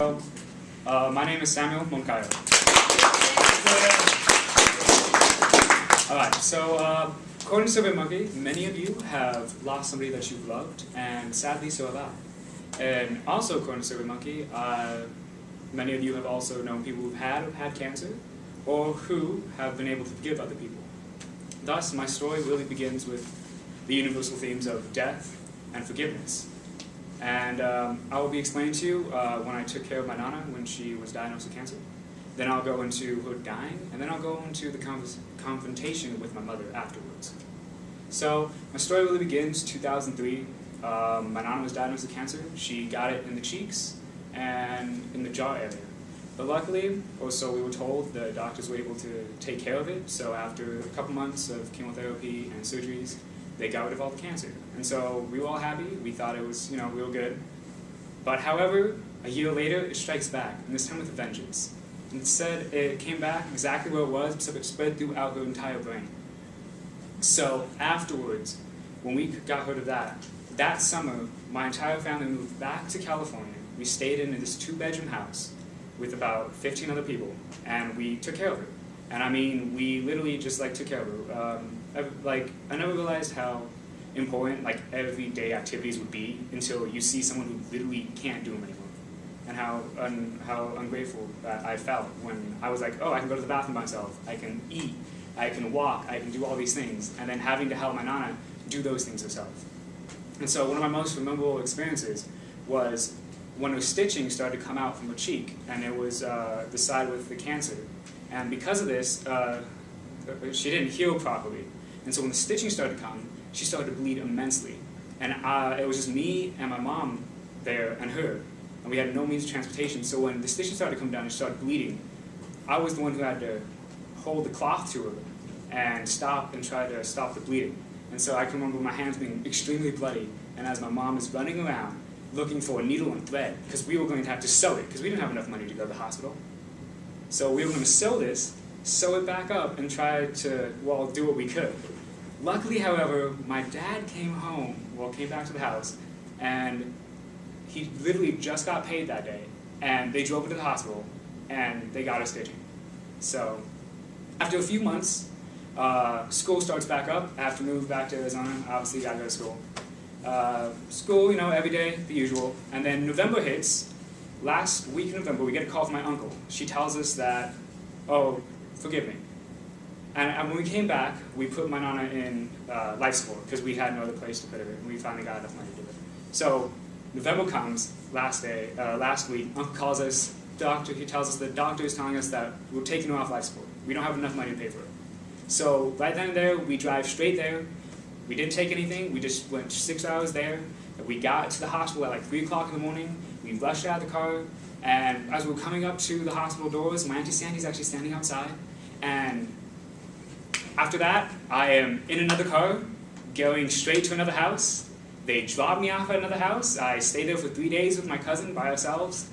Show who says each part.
Speaker 1: My name is Samuel Moncayo. Alright, so according to SurveyMonkey, many of you have lost somebody that you've loved, and sadly so have I. And also according to SurveyMonkey, many of you have also known people who've had cancer, or who have been able to forgive other people. Thus, my story really begins with the universal themes of death and forgiveness. And I will be explaining to you when I took care of my Nana when she was diagnosed with cancer. Then I'll go into her dying, and then I'll go into the confrontation with my mother afterwards. So my story really begins 2003. My Nana was diagnosed with cancer. She got it in the cheeks and in the jaw area. But luckily, or so we were told, the doctors were able to take care of it. So after a couple months of chemotherapy and surgeries, they got rid of all the cancer. And so we were all happy. We thought it was, real good. But however, a year later, it strikes back, and this time with a vengeance. Instead, it came back exactly where it was, so it spread throughout her entire brain. So afterwards, when we got rid of that summer, my entire family moved back to California. We stayed in this 2-bedroom house with about 15 other people, and we took care of her. And I mean, we literally just took care of her. I never realized how important everyday activities would be until you see someone who literally can't do them anymore, and how ungrateful that I felt when I was like, oh, I can go to the bathroom by myself, I can eat, I can walk, I can do all these things, and then having to help my Nana do those things herself. And so one of my most memorable experiences was when her stitching started to come out from her cheek, and it was the side with the cancer. And because of this, she didn't heal properly. And so when the stitching started to come, she started to bleed immensely. And it was just me and my mom there and her. And we had no means of transportation. So when the stitching started to come down and she started bleeding, I was the one who had to hold the cloth to her and try to stop the bleeding. And so I can remember my hands being extremely bloody, and as my mom is running around looking for a needle and thread, because we were going to have to sew it, because we didn't have enough money to go to the hospital. So we were going to sew it back up, and try to, do what we could. Luckily, however, my dad came back to the house, and he literally just got paid that day, and they drove her to the hospital, and they got her stitching. So after a few months, school starts back up. I have to move back to Arizona. Obviously, got to go to school. School, every day, the usual. And then November hits. Last week in November, we get a call from my uncle. She tells us that, oh, forgive me. And when we came back, we put my Nana in life support because we had no other place to put her, and we finally got enough money to do it. So November comes, last week, Uncle calls us, he tells us the doctor is telling us that we're taking her off life support. We don't have enough money to pay for it. So right then and there, we drive straight there. We didn't take anything. We just went 6 hours there. We got to the hospital at 3 o'clock in the morning. We rushed out of the car, and as we were coming up to the hospital doors, my Auntie Sandy's actually standing outside. And after that, I am in another car, going straight to another house. They dropped me off at another house. I stayed there for 3 days with my cousin by ourselves.